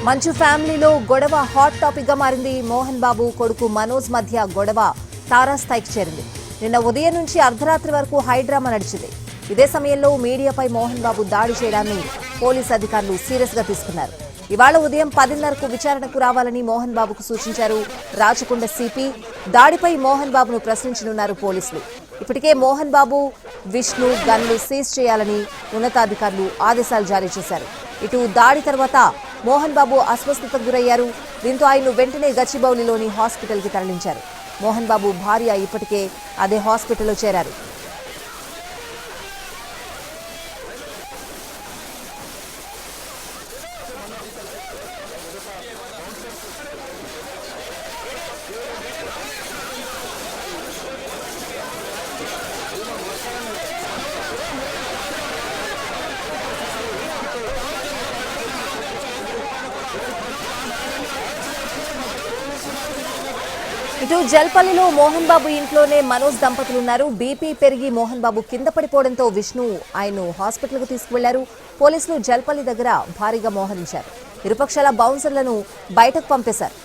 మంచు ఫ్యామిలీలో గొడవ హాట్ టాపిక్ గా మారింది. మోహన్ బాబు కొడుకు మనోజ్ మధ్య గొడవ తారాస్థాయికి చేరింది. నిన్న ఉదయం నుంచి అర్ధరాత్రి వరకు హైడ్రామా నడిచింది. ఇదే సమయంలో మీడియాపై మోహన్ బాబు దాడి చేయడాన్ని పోలీసు అధికారులు సీరియస్ గా తీసుకున్నారు. ఇవాళ ఉదయం 10:30కు విచారణకు రావాలని మోహన్ బాబుకు సూచించారు రాచకొండ సిపి. దాడిపై మోహన్ బాబును ప్రశ్నించనున్నారు పోలీసులు. ఇప్పటికే మోహన్ బాబు, విష్ణు గన్లు సీజ్ చేయాలని ఉన్నతాధికారులు ఆదేశాలు జారీ చేశారు. ఇటు దాడి తర్వాత మోహన్ బాబు అస్వస్థతకు గురయ్యారు. దీంతో ఆయన్ను వెంటనే గచ్చిబౌలిలోని హాస్పిటల్కి తరలించారు. మోహన్ బాబు భార్య ఇప్పటికే అదే హాస్పిటల్లో చేరారు. ఇటు జల్పల్లిలో మోహన్ బాబు ఇంట్లోనే మనోజ్ దంపతులు ఉన్నారు. బీపీ పెరిగి మోహన్ బాబు కింద పడిపోవడంతో విష్ణు ఆయన్ను హాస్పిటల్కు తీసుకువెళ్లారు. పోలీసులు జల్పల్లి దగ్గర భారీగా మోహరించారు. ఇరుపక్షాల బౌన్సర్లను బయటకు పంపేశారు.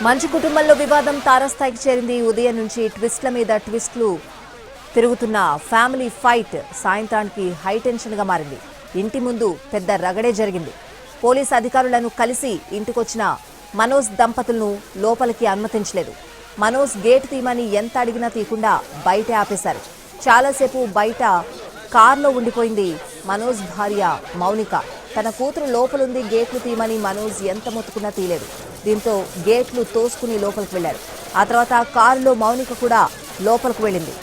మంచు కుటుంబంలో వివాదం తారాస్థాయికి చేరింది. ఉదయం నుంచి ట్విస్ట్ల మీద ట్విస్ట్లు తిరుగుతున్న ఫ్యామిలీ ఫైట్ సాయంత్రానికి హైటెన్షన్ గా మారింది. ఇంటి ముందు పెద్ద రగడే జరిగింది. పోలీసు అధికారులను కలిసి ఇంటికొచ్చిన మనోజ్ దంపతులను లోపలికి అనుమతించలేదు. మనోజ్ గేట్ తీయమని ఎంత అడిగినా తీయకుండా బయట ఆపేశారు. చాలాసేపు బయట కార్లో ఉండిపోయింది మనోజ్ భార్య మౌనిక. తన కూతురు లోపలుంది, గేట్లు తీయమని మనోజ్ ఎంత మొత్తుకున్నా తీయలేదు. దీంతో గేట్లు తోసుకుని లోపలికి వెళ్లారు. ఆ తర్వాత కారులో మౌనిక కూడా లోపలికి వెళ్ళింది.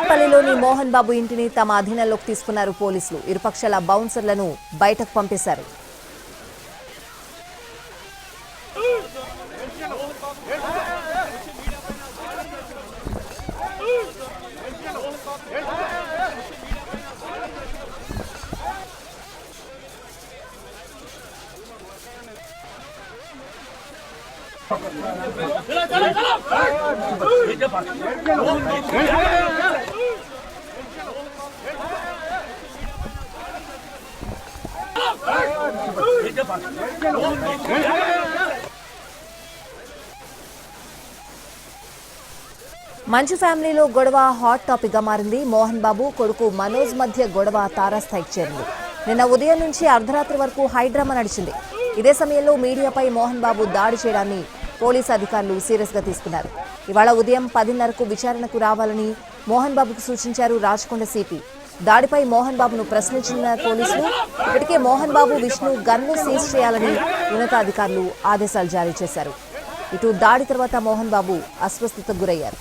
పల్లిలోని మోహన్ బాబు ఇంటిని తమ అధీనంలోకి తీసుకున్నారు పోలీసులు. ఇరుపక్షాల బౌన్సర్లను బయటకు పంపేశారు. మంచు ఫ్యామిలీలో గొడవ హాట్ టాపిక్ గా మారింది. మోహన్ బాబు కొడుకు మనోజ్ మధ్య గొడవ తారాస్థాయికి చేరింది. నిన్న ఉదయం నుంచి అర్ధరాత్రి వరకు హైడ్రామా నడిచింది. ఇదే సమయంలో మీడియాపై మోహన్ బాబు దాడి చేయడాన్ని పోలీసు అధికారులు సీరియస్ గా తీసుకున్నారు. ఇవాళ ఉదయం 10:30కు విచారణకు రావాలని మోహన్ బాబుకు సూచించారు రాచకొండ సిపి. దాడిపై మోహన్ బాబును ప్రశ్నించిన పోలీసులు. ఇప్పటికే మోహన్ బాబు, విష్ణు గన్ను సీజ్ చేయాలని ఉన్నతాధికారులు ఆదేశాలు జారీ చేశారు. ఇటు దాడి తర్వాత మోహన్ బాబు అస్వస్థతకు గురయ్యారు.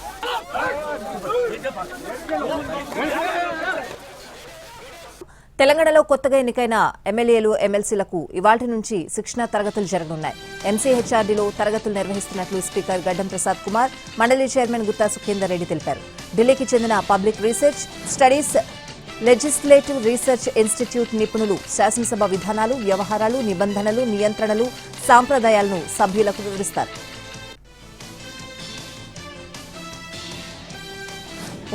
తెలంగాణలో కొత్తగా ఎన్నికైన ఎమ్మెల్యేలు ఎమ్మెల్సీలకు ఇవాళ్టి నుంచి శిక్షణా తరగతులు జరగనున్నాయి. ఎంసీహెచ్ఆర్డీలో తరగతులు నిర్వహిస్తున్నట్లు స్పీకర్ గడ్డం ప్రసాద్ కుమార్, మండలి చైర్మన్ గుత్తా సుఖేందర్ రెడ్డి తెలిపారు. ఢిల్లీకి చెందిన public research studies legislative research institute నిపుణులు శాసనసభ విధానాలు, వ్యవహారాలు, నిబంధనలు, నియంత్రణలు, సాంప్రదాయాలను సభ్యులకు వివరిస్తారు.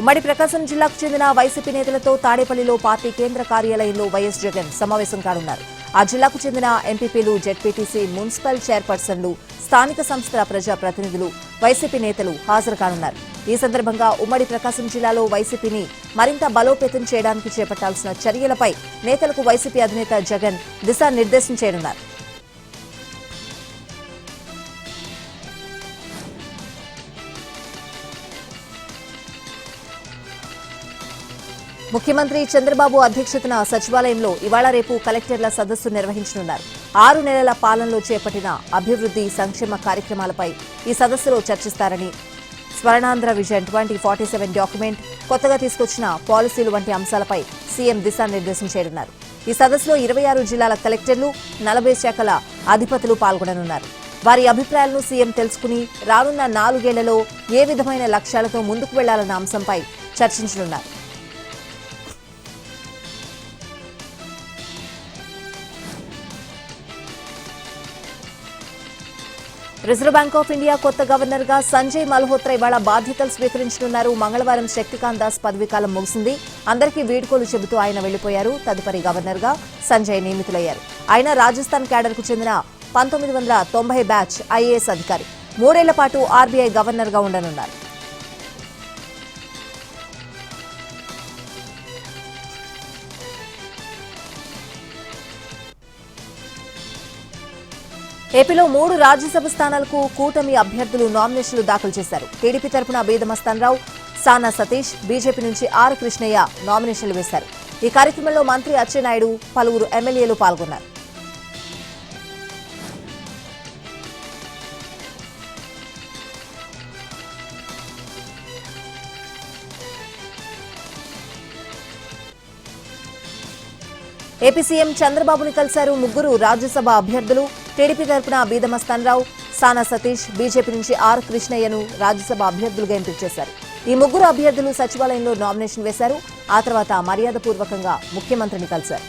ఉమ్మడి ప్రకాశం జిల్లాకు చెందిన వైసీపీ నేతలతో తాడేపల్లిలో పార్టీ కేంద్ర కార్యాలయంలో వైఎస్ జగన్ సమావేశం కానున్నారు. ఆ జిల్లాకు చెందిన ఎంపీపీలు, జెడ్పీటీసీ, మున్సిపల్ చైర్పర్సన్లు, స్థానిక సంస్థల ప్రజా ప్రతినిధులు, వైసీపీ నేతలు హాజరు కానున్నారు. ఈ సందర్భంగా ఉమ్మడి ప్రకాశం జిల్లాలో వైసీపీని మరింత బలోపేతం చేయడానికి చేపట్టాల్సిన చర్యలపై నేతలకు వైసీపీ అధినేత జగన్ దిశానిర్దేశం చేయనున్నారు. ముఖ్యమంత్రి చంద్రబాబు అధ్యక్షతన సచివాలయంలో ఇవాళ రేపు కలెక్టర్ల సదస్సు నిర్వహించనున్నారు. 6 నెలల పాలనలో చేపట్టిన అభివృద్ధి సంక్షేమ కార్యక్రమాలపై ఈ సదస్సులో చర్చిస్తారని, స్వర్ణాంధ్ర విజన్ 2047 డాక్యుమెంట్, కొత్తగా తీసుకొచ్చిన పాలసీలు వంటి అంశాలపై సీఎం దిశానిర్దేశం చేయనున్నారు. ఈ సదస్సులో 26 జిల్లాల కలెక్టర్లు, 40 శాఖల అధిపతులు పాల్గొననున్నారు. వారి అభిప్రాయాలను సీఎం తెలుసుకుని రానున్న 4 ఏళ్లలో ఏ విధమైన లక్ష్యాలతో ముందుకు వెళ్లాలన్న అంశంపై చర్చించనున్నారు. రిజర్వ్ బ్యాంక్ ఆఫ్ ఇండియా కొత్త గవర్నర్ గా సంజయ్ మల్హోత్రా ఇవాళ బాధ్యతలు స్వీకరించనున్నారు. మంగళవారం శక్తికాంత్ దాస్ పదవీకాలం ముగిసింది. అందరికీ వీడ్కోలు చెబుతూ ఆయన వెళ్లిపోయారు. తదుపరి గవర్నర్ గా సంజయ్ నియమితులయ్యారు. ఆయన రాజస్థాన్ క్యాడర్ కు చెందిన 1990 బ్యాచ్ ఐఏఎస్ అధికారి. 3 ఏళ్ల పాటు ఆర్బీఐ గవర్నర్ గా ఉండనున్నారు. ఏపీలో 3 రాజ్యసభ స్థానాలకు కూటమి అభ్యర్థులు నామినేషన్లు దాఖలు చేశారు. టీడీపీ తరపున బీదమస్తాన్రావు, సానా సతీష్, బీజేపీ నుంచి ఆర్ కృష్ణయ్య నామినేషన్లు వేశారు. ఈ కార్యక్రమంలో మంత్రి అచ్చెన్నాయుడు, పలువురు ఎమ్మెల్యేలు పాల్గొన్నారు. ఏపీ సీఎం చంద్రబాబుని కలిశారు 3 రాజ్యసభ అభ్యర్థులు. టీడీపీ తరపున బీదమస్తాన్రావు, సానా సతీష్, బీజేపీ నుంచి ఆర్ కృష్ణయ్యను రాజ్యసభ అభ్యర్థులుగా ఎంపిక చేశారు. ఈ 3 అభ్యర్థులు సచివాలయంలో నామినేషన్ వేశారు. ఆ తర్వాత మర్యాదపూర్వకంగా ముఖ్యమంత్రిని కలిశారు.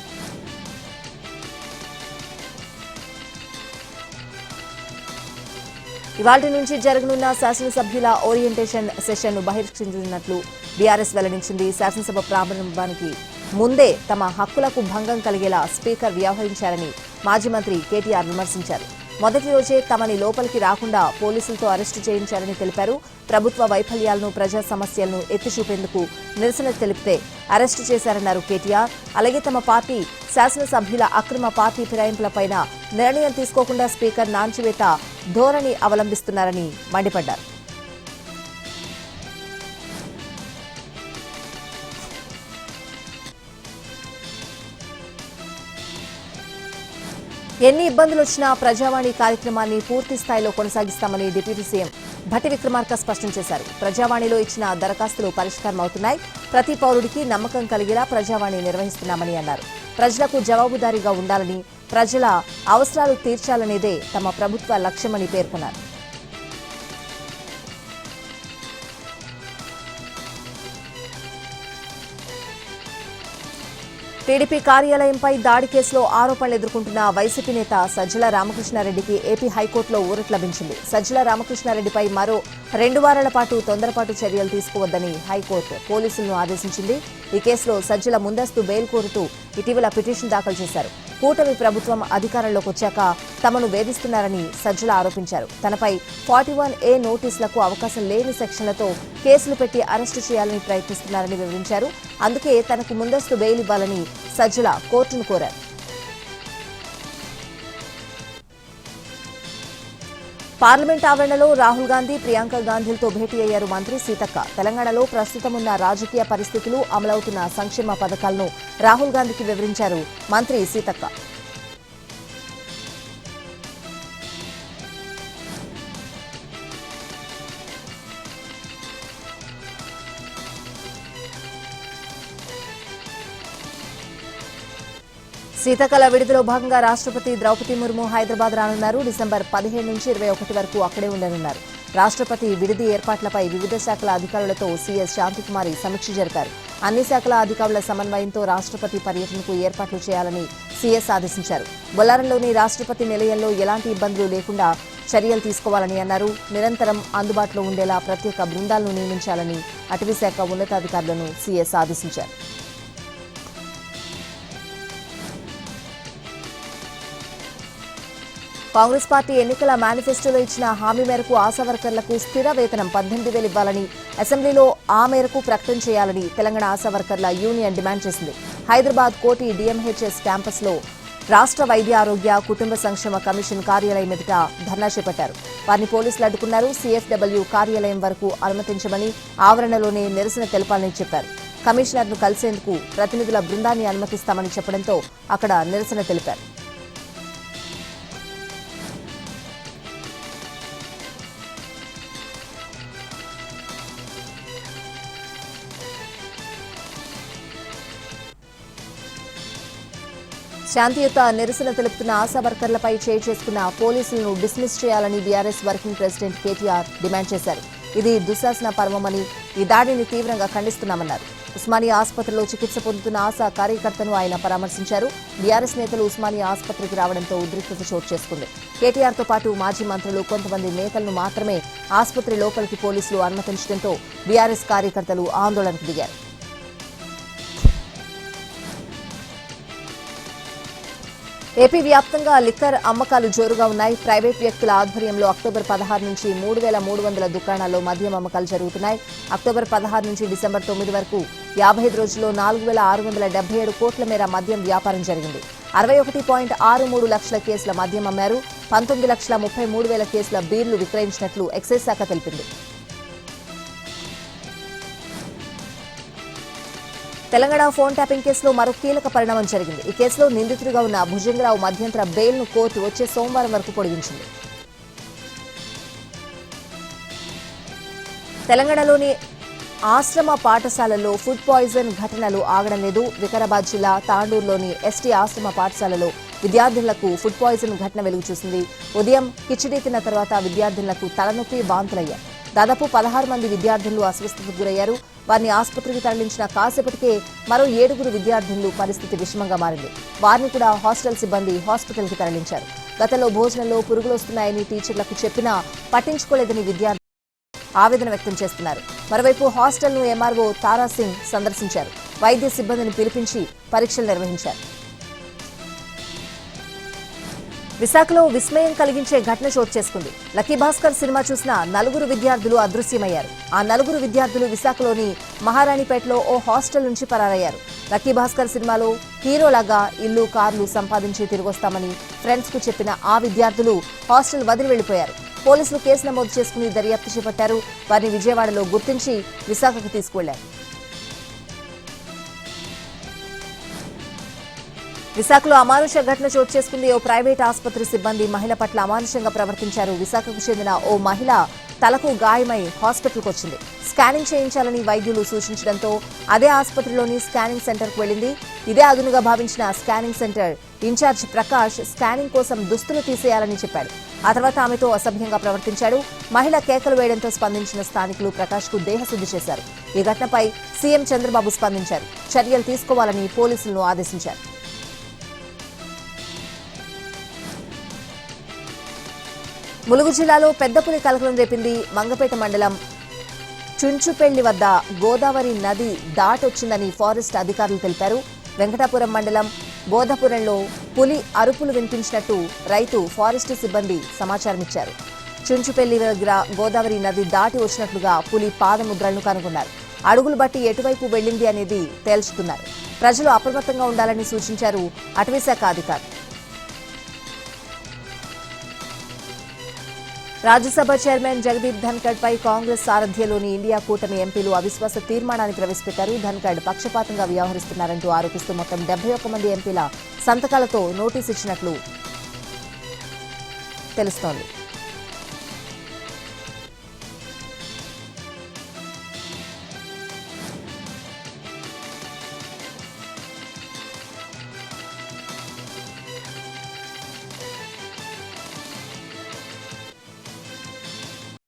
ఇవాళ్టి నుంచి జరగనున్న శాసనసభ్యుల ఓరియంటేషన్ సెషన్ను బహిష్కరించినట్లు బీఆర్ఎస్ వెల్లడించింది. శాసనసభ ప్రారంభానికి ముందే తమ హక్కులకు భంగం కలిగేలా స్పీకర్ వ్యవహరించారని మాజీ మంత్రి కేటీఆర్ విమర్శించారు. మొదటి రోజే తమని లోపలికి రాకుండా పోలీసులతో అరెస్టు చేయించారని తెలిపారు. ప్రభుత్వ వైఫల్యాలను, ప్రజా సమస్యలను ఎత్తిచూపేందుకు నిరసన తెలిపితే అరెస్టు చేశారన్నారు కేటీఆర్. అలాగే తమ పార్టీ శాసనసభ్యుల అక్రమ పార్టీ ఫిరాయింపులపైన నిర్ణయం తీసుకోకుండా స్పీకర్ నాంచివేత ధోరణి అవలంబిస్తున్నారని మండిపడ్డారు. ఎన్ని ఇబ్బందులు వచ్చినా ప్రజావాణి కార్యక్రమాన్ని పూర్తి స్థాయిలో కొనసాగిస్తామని డిప్యూటీ సీఎం భట్టి విక్రమార్క స్పష్టం చేశారు. ప్రజావాణిలో ఇచ్చిన దరఖాస్తులు పరిష్కారం అవుతున్నాయి. ప్రతి పౌరుడికి నమ్మకం కలిగేలా ప్రజావాణి నిర్వహిస్తున్నామని అన్నారు. ప్రజలకు జవాబుదారీగా ఉండాలని, ప్రజల అవసరాలు తీర్చాలనేదే తమ ప్రభుత్వ లక్ష్యమని పేర్కొన్నారు. టీడీపీ కార్యాలయంపై దాడి కేసులో ఆరోపణలు ఎదుర్కొంటున్న వైసీపీ నేత సజ్జల రామకృష్ణారెడ్డికి ఏపీ హైకోర్టులో ఊరట లభించింది. సజ్జల రామకృష్ణారెడ్డిపై మరో 2 వారాల పాటు తొందరపాటు చర్యలు తీసుకోవద్దని హైకోర్టు పోలీసులను ఆదేశించింది. ఈ కేసులో సజ్జల ముందస్తు బెయిల్ కోరుతూ ఇటీవల పిటిషన్ దాఖలు చేశారు. కూటమి ప్రభుత్వం అధికారంలోకి వచ్చాక తమను వేధిస్తున్నారని సజ్జల ఆరోపించారు. తనపై 41A నోటీసులకు అవకాశం లేని సెక్షన్లతో కేసులు పెట్టి అరెస్టు చేయాలని ప్రయత్నిస్తున్నారని వివరించారు. అందుకే తనకు ముందస్తు బెయిల్ ఇవ్వాలని సజ్జల కోర్టును కోరారు. పార్లమెంట్ ఆవరణలో రాహుల్ గాంధీ, ప్రియాంక గాంధీలతో భేటీ అయ్యారు మంత్రి సీతక్క. తెలంగాణలో ప్రస్తుతమున్న రాజకీయ పరిస్థితులు, అమలవుతున్న సంక్షేమ పథకాలను రాహుల్ గాంధీకి వివరించారు మంత్రి సీతక్క. శీతాకాల విడుదలలో భాగంగా రాష్ట్రపతి ద్రౌపది ముర్ము హైదరాబాద్ రానున్నారు. డిసెంబర్ 17 నుంచి 21 వరకు అక్కడే ఉండనున్నారు. రాష్ట్రపతి విడిది ఏర్పాట్లపై వివిధ శాఖల అధికారులతో సీఎస్ శాంతికుమారి సమీక్ష జరిపారు. అన్ని శాఖల అధికారుల సమన్వయంతో రాష్ట్రపతి పర్యటనకు ఏర్పాట్లు చేయాలని సీఎస్ ఆదేశించారు. బొల్లారంలోని రాష్ట్రపతి నిలయంలో ఎలాంటి ఇబ్బందులు లేకుండా చర్యలు తీసుకోవాలని అన్నారు. నిరంతరం అందుబాటులో ఉండేలా ప్రత్యేక బృందాలను నియమించాలని అటవీశాఖ ఉన్నతాధికారులను సీఎస్ ఆదేశించారు. కాంగ్రెస్ పార్టీ ఎన్నికల మేనిఫెస్టోలో ఇచ్చిన హామీ మేరకు ఆశా వర్కర్లకు స్థిర వేతనం 18,000 ఇవ్వాలని, అసెంబ్లీలో ఆ మేరకు ప్రకటన చేయాలని తెలంగాణ ఆశా వర్కర్ల యూనియన్ డిమాండ్ చేసింది. హైదరాబాద్ కోటి డిఎంహెచ్ఎస్ క్యాంపస్లో రాష్ట్ర వైద్య ఆరోగ్య కుటుంబ సంక్షేమ కమిషన్ కార్యాలయం ఎదుట ధర్నా చేపట్టారు. వారిని పోలీసులు అడ్డుకున్నారు. సీఎఫ్డబ్ల్యూ కార్యాలయం వరకు అనుమతించమని, ఆవరణలోనే నిరసన తెలపాలని చెప్పారు. కమిషనర్ను కలిసేందుకు ప్రతినిధుల బృందాన్ని అనుమతిస్తామని చెప్పడంతో అక్కడ నిరసన తెలిపారు. శాంతియుత నిరసన తెలుపుతున్న ఆశా వర్కర్లపై చేయి చేసుకున్న పోలీసులను డిస్మిస్ చేయాలని BRS working president KTR demand చేశారు. ఇది దుశ్శాసన పర్వమని, ఈ దాడిని తీవ్రంగా ఖండిస్తున్నామన్నారు. ఉస్మానియా ఆసుపత్రిలో చికిత్స పొందుతున్న ఆశా కార్యకర్తను ఆయన పరామర్శించారు. బీఆర్ఎస్ నేతలు ఉస్మానియా ఆసుపత్రికి రావడంతో ఉద్రిక్తత చోటు చేసుకుంది. కేటీఆర్తో పాటు మాజీ మంత్రులు, కొంతమంది నేతలను మాత్రమే ఆసుపత్రి లోపలికి పోలీసులు అనుమతించడంతో బీఆర్ఎస్ కార్యకర్తలు ఆందోళనకు దిగారు. ఏపీ వ్యాప్తంగా లిక్కర్ అమ్మకాలు జోరుగా ఉన్నాయి. ప్రైవేట్ వ్యక్తుల ఆధ్వర్యంలో అక్టోబర్ 16 నుంచి 3,300 దుకాణాల్లో మద్యం అమ్మకాలు జరుగుతున్నాయి. అక్టోబర్ 16 నుంచి డిసెంబర్ 9 వరకు 55 రోజుల్లో 4,677 కోట్ల మేర మద్యం వ్యాపారం జరిగింది. 61.63 లక్షల కేసుల మద్యం అమ్మారు. 19,33,000 కేసుల బీర్లు విక్రయించినట్లు ఎక్సైజ్ శాఖ తెలిపింది. తెలంగాణ ఫోన్ ట్యాపింగ్ కేసులో మరో కీలక పరిణామం జరిగింది. ఈ కేసులో నిందితుడిగా ఉన్న భుజంగరావు మధ్యంతర బెయిల్ను కోర్టు వచ్చే సోమవారం వరకు పొడిగించింది. తెలంగాణలోని ఆశ్రమ పాఠశాలలో ఫుడ్ పాయిజన్ ఘటనలు ఆగడం లేదు. వికారాబాద్ జిల్లా తాండూరులోని ఎస్టీ ఆశ్రమ పాఠశాలలో విద్యార్థులకు ఫుడ్ పాయిజన్ ఘటన వెలుగు చూసింది. ఉదయం కిచిడి తిన్న తర్వాత విద్యార్థులకు తలనొప్పి, వాంతులయ్యాయి. దాదాపు 16 మంది విద్యార్థులు అస్వస్థతకు గురయ్యారు. వారిని ఆసుపత్రికి తరలించిన కాసేపటికే మరో 7 విద్యార్థులు పరిస్థితి విషమంగా మారింది. వారిని కూడా హాస్టల్ సిబ్బంది హాస్పిటల్కి తరలించారు. గతంలో భోజనంలో పురుగులు వస్తున్నాయని టీచర్లకు చెప్పినా పట్టించుకోలేదని విద్యార్థులు ఆవేదన వ్యక్తం చేస్తున్నారు. మరోవైపు హాస్టల్ను ఎంఆర్ఓ తారాసింగ్ సందర్శించారు. వైద్య సిబ్బందిని పిలిపించి పరీక్షలు నిర్వహించారు. విశాఖలో విస్మయం కలిగించే ఘటన చోటు చేసుకుంది. లక్కీ భాస్కర్ సినిమా చూసిన 4 విద్యార్థులు అదృశ్యమయ్యారు. ఆ 4 విద్యార్థులు విశాఖలోని మహారాణిపేటలో ఓ హాస్టల్ నుంచి పరారయ్యారు. లక్కీ భాస్కర్ సినిమాలో హీరోలాగా ఇల్లు, కార్లు సంపాదించి తిరిగొస్తామని ఫ్రెండ్స్ కు చెప్పిన ఆ విద్యార్థులు హాస్టల్ వదిలి వెళ్లిపోయారు. పోలీసులు కేసు నమోదు చేసుకుని దర్యాప్తు చేపట్టారు. వారిని విజయవాడలో గుర్తించి విశాఖకు తీసుకువెళ్లారు. విశాఖలో అమానుష ఘటన చోటు చేసుకుంది. ఓ ప్రైవేట్ ఆసుపత్రి సిబ్బంది మహిళ పట్ల అమానుషంగా ప్రవర్తించారు. విశాఖకు చెందిన ఓ మహిళ తలకు గాయమై హాస్పిటల్కు వచ్చింది. స్కానింగ్ చేయించాలని వైద్యులు సూచించడంతో అదే ఆసుపత్రిలోని స్కానింగ్ సెంటర్కు వెళ్లింది. ఇదే అదునుగా భావించిన scanning centre in charge Prakash scanning కోసం దుస్తులు తీసేయాలని చెప్పాడు. ఆ తర్వాత ఆమెతో అసభ్యంగా ప్రవర్తించాడు. మహిళ కేకలు వేయడంతో స్పందించిన స్థానికులు ప్రకాష్ కు దేహశుద్ధి చేశారు. ఈ ఘటనపై సీఎం చంద్రబాబు స్పందించారు. చర్యలు తీసుకోవాలని పోలీసులను ఆదేశించారు. ములుగు జిల్లాలో పెద్ద పులి కలకలం రేపింది. మంగపేట మండలం చుంచుపెళ్లి వద్ద గోదావరి నది దాటొచ్చిందని ఫారెస్ట్ అధికారులు తెలిపారు. వెంకటాపురం మండలం బోధపురంలో పులి అరుపులు వినిపించినట్టు రైతు ఫారెస్ట్ సిబ్బంది సమాచారం ఇచ్చారు. చుంచుపెళ్లి దగ్గర గోదావరి నది దాటి వచ్చినట్లుగా పులి పాదముద్రలను కనుగొన్నారు. అడుగులు బట్టి ఎటువైపు వెళ్లింది అనేది తేల్చుతున్నారు. ప్రజలు అప్రమత్తంగా ఉండాలని సూచించారు అటవీశాఖ అధికారులు. రాజ్యసభ చైర్మన్ జగదీప్ ధన్కడ్ పై కాంగ్రెస్ సారథ్యంలోని ఇండియా కూటమి ఎంపీలు అవిశ్వాస తీర్మానాన్ని ప్రవేశపెట్టారు. ధన్కడ్ పక్షపాతంగా వ్యవహరిస్తున్నారంటూ ఆరోపిస్తూ మొత్తం 71 మంది ఎంపీల సంతకాలతో నోటీసు ఇచ్చినట్లు తెలుస్తోంది.